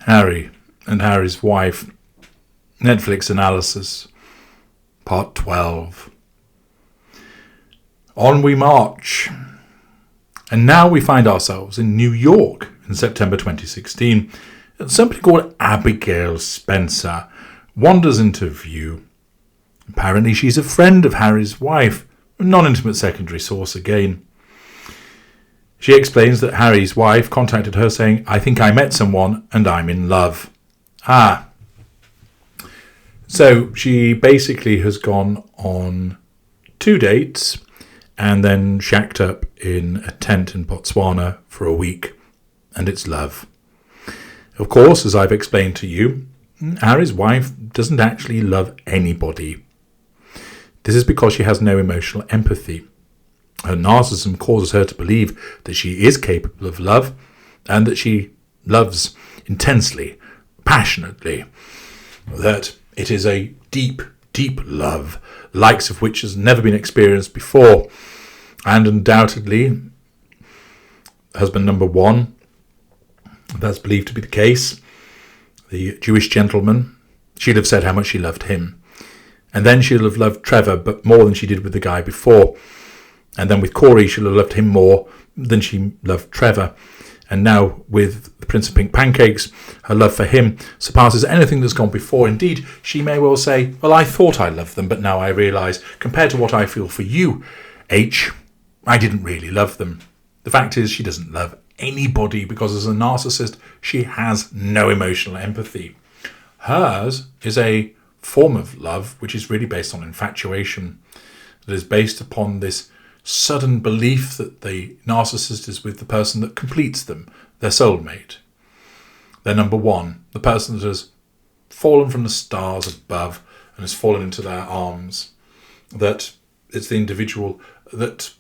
Harry and Harry's wife. Netflix analysis. Part 12. On we march. And now we find ourselves in New York in September 2016. Somebody called Abigail Spencer wanders into view. Apparently she's a friend of Harry's wife, a non-intimate secondary source again. She explains that Harry's wife contacted her saying, "I think I met someone and I'm in love." So she basically has gone on 2 dates and then shacked up in a tent in Botswana for a week, and it's love. Of course, as I've explained to you, Harry's wife doesn't actually love anybody. This is because she has no emotional empathy. Her narcissism causes her to believe that she is capable of love and that she loves intensely, passionately, that it is a deep, deep love, the likes of which has never been experienced before. And undoubtedly, husband number one, that's believed to be the case, the Jewish gentleman, she'd have said how much she loved him. And then she'll have loved Trevor, but more than she did with the guy before. And then with Corey, she'll have loved him more than she loved Trevor. And now with the Prince of Pink Pancakes, her love for him surpasses anything that's gone before. Indeed, she may well say, "Well, I thought I loved them, but now I realise, compared to what I feel for you, H, I didn't really love them." The fact is, she doesn't love anybody because as a narcissist, she has no emotional empathy. Hers is a form of love which is really based on infatuation. It is based upon this sudden belief that the narcissist is with the person that completes them, their soulmate. Their number one, the person that has fallen from the stars above and has fallen into their arms. That it's the individual that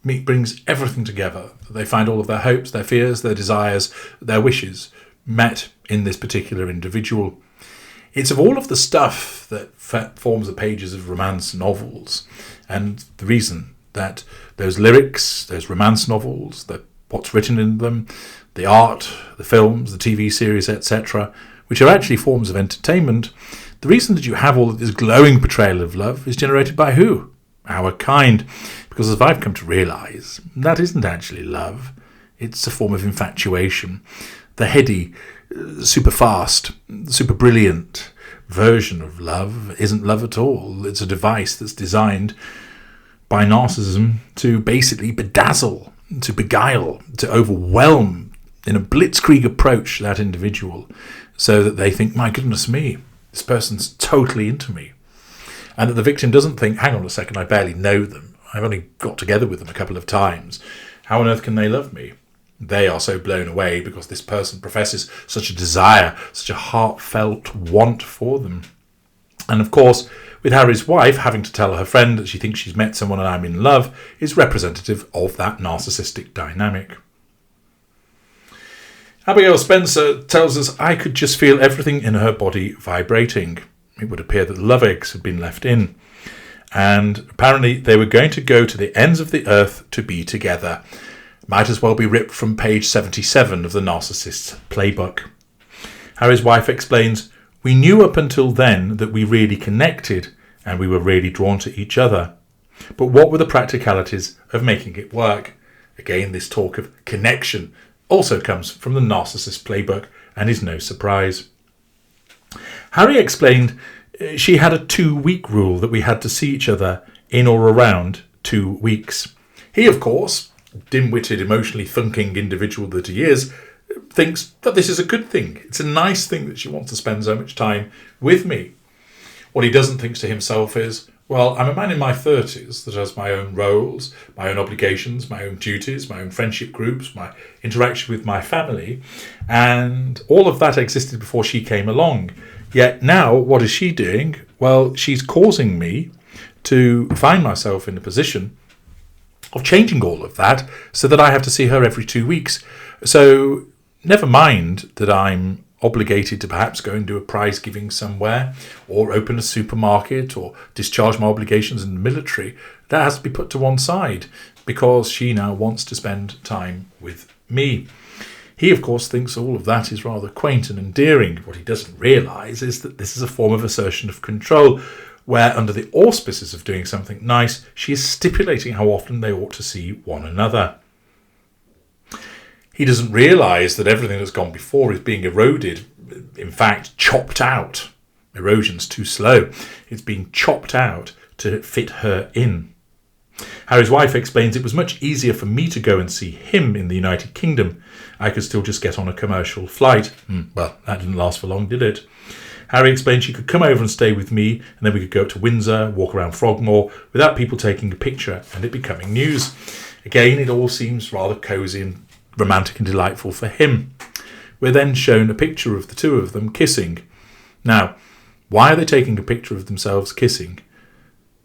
brings everything together. They find all of their hopes, their fears, their desires, their wishes met in this particular individual. It's of all of the stuff that forms the pages of romance novels, and the reason that those lyrics, those romance novels, what's written in them, the art, the films, the TV series, etc., which are actually forms of entertainment, the reason that you have all of this glowing portrayal of love is generated by who? Our kind. Because as I've come to realise, that isn't actually love. It's a form of infatuation. The heady, super fast, super brilliant version of love isn't love at all. It's a device that's designed by narcissism to basically bedazzle, to beguile, to overwhelm in a blitzkrieg approach that individual so that they think, my goodness me, this person's totally into me. And that the victim doesn't think, hang on a second, I barely know them. I've only got together with them a couple of times. How on earth can they love me? They are so blown away because this person professes such a desire, such a heartfelt want for them. And of course, with Harry's wife having to tell her friend that she thinks she's met someone and I'm in love is representative of that narcissistic dynamic. Abigail Spencer tells us, "I could just feel everything in her body vibrating." It would appear that the love eggs had been left in. And apparently they were going to go to the ends of the earth to be together. Might as well be ripped from page 77 of the Narcissist's Playbook. Harry's wife explains, "We knew up until then that we really connected and we were really drawn to each other. But what were the practicalities of making it work?" Again, this talk of connection also comes from the Narcissist's Playbook and is no surprise. Harry explained she had a 2-week rule that we had to see each other in or around 2 weeks. He, of course, dim-witted, emotionally thinking individual that he is, thinks that this is a good thing. It's a nice thing that she wants to spend so much time with me. What he doesn't think to himself is, well, I'm a man in my 30s that has my own roles, my own obligations, my own duties, my own friendship groups, my interaction with my family, and all of that existed before she came along. Yet now, what is she doing? Well, she's causing me to find myself in a position of changing all of that so that I have to see her every 2 weeks. So never mind that I'm obligated to perhaps go and do a prize giving somewhere or open a supermarket or discharge my obligations in the military. That has to be put to one side because she now wants to spend time with me. He, of course, thinks all of that is rather quaint and endearing. What he doesn't realise is that this is a form of assertion of control, where, under the auspices of doing something nice, she is stipulating how often they ought to see one another. He doesn't realise that everything that's gone before is being eroded, in fact, chopped out. Erosion's too slow. It's being chopped out to fit her in. Harry's wife explains it was much easier for me to go and see him in the United Kingdom. I could still just get on a commercial flight. Well, that didn't last for long, did it? Harry explained she could come over and stay with me, and then we could go up to Windsor, walk around Frogmore, without people taking a picture and it becoming news. Again, it all seems rather cosy and romantic and delightful for him. We're then shown a picture of the two of them kissing. Now, why are they taking a picture of themselves kissing?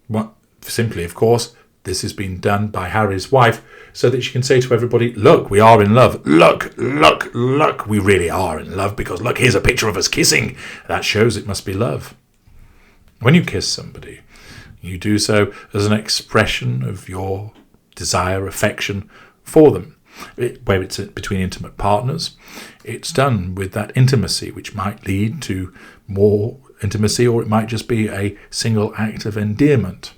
Well, simply, of course, this has been done by Harry's wife so that she can say to everybody, look, we are in love. Look, look, look, we really are in love because look, here's a picture of us kissing. That shows it must be love. When you kiss somebody, you do so as an expression of your desire, affection for them. Where it's between intimate partners, it's done with that intimacy, which might lead to more intimacy, or it might just be a single act of endearment.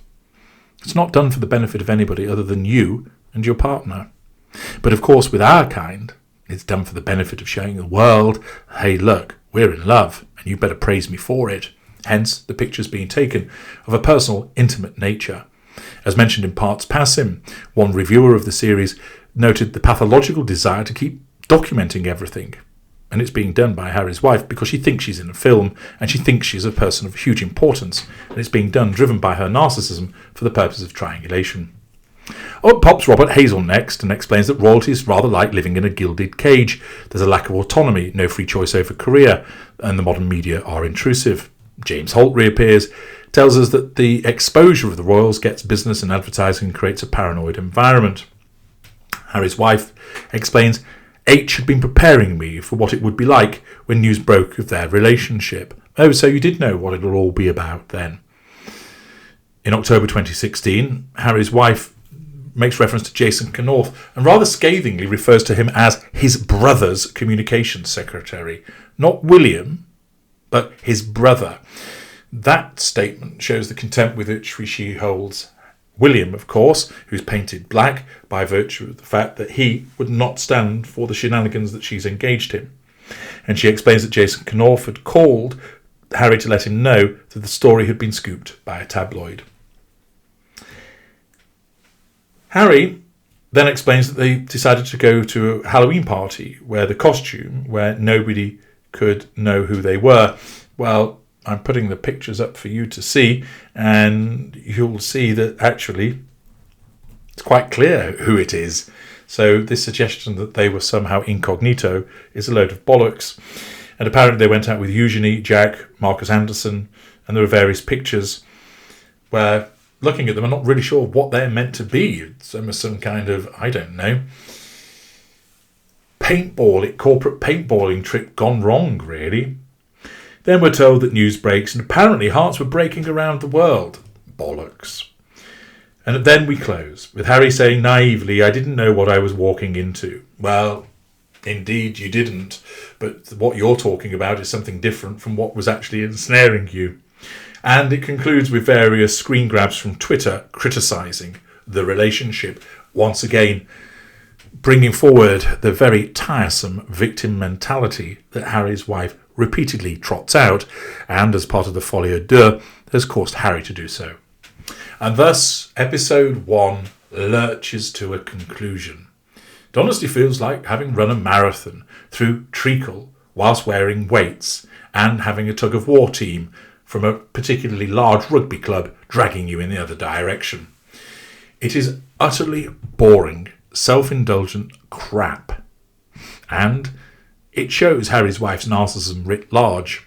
It's not done for the benefit of anybody other than you and your partner. But of course, with our kind, it's done for the benefit of showing the world, hey, look, we're in love, and you better praise me for it. Hence, the pictures being taken of a personal, intimate nature. As mentioned in parts passim, one reviewer of the series noted the pathological desire to keep documenting everything. And it's being done by Harry's wife because she thinks she's in a film and she thinks she's a person of huge importance. And it's being done driven by her narcissism for the purpose of triangulation. Up pops Robert Hazel next and explains that royalty is rather like living in a gilded cage. There's a lack of autonomy, no free choice over career, and the modern media are intrusive. James Holt reappears, tells us that the exposure of the royals gets business and advertising and creates a paranoid environment. Harry's wife explains H had been preparing me for what it would be like when news broke of their relationship. Oh, so you did know what it'll all be about then. In October 2016, Harry's wife makes reference to Jason Knorth and rather scathingly refers to him as his brother's communications secretary. Not William, but his brother. That statement shows the contempt with which she holds William, of course, who's painted black by virtue of the fact that he would not stand for the shenanigans that she's engaged in. And she explains that Jason Knorth had called Harry to let him know that the story had been scooped by a tabloid. Harry then explains that they decided to go to a Halloween party where nobody could know who they were. Well, I'm putting the pictures up for you to see, and you'll see that actually it's quite clear who it is. So this suggestion that they were somehow incognito is a load of bollocks. And apparently they went out with Eugenie, Jack, Marcus Anderson, and there were various pictures where, looking at them, I'm not really sure what they're meant to be. It's almost some kind of, I don't know, corporate paintballing trick gone wrong, really. Then we're told that news breaks, and apparently hearts were breaking around the world. Bollocks. And then we close, with Harry saying naively, I didn't know what I was walking into. Well, indeed you didn't, but what you're talking about is something different from what was actually ensnaring you. And it concludes with various screen grabs from Twitter criticising the relationship, once again bringing forward the very tiresome victim mentality that Harry's wife repeatedly trots out, and as part of the folie à deux, has caused Harry to do so. And thus, episode 1 lurches to a conclusion. It honestly feels like having run a marathon through treacle whilst wearing weights and having a tug-of-war team from a particularly large rugby club dragging you in the other direction. It is utterly boring, self-indulgent crap. And it shows Harry's wife's narcissism writ large.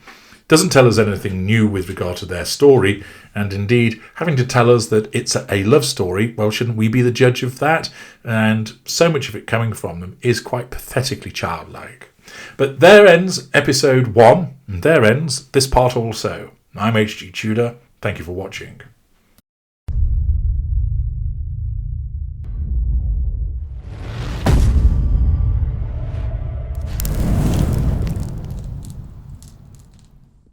Doesn't tell us anything new with regard to their story, and indeed, having to tell us that it's a love story, well, shouldn't we be the judge of that? And so much of it coming from them is quite pathetically childlike. But there ends episode 1, and there ends this part also. I'm H.G. Tudor. Thank you for watching.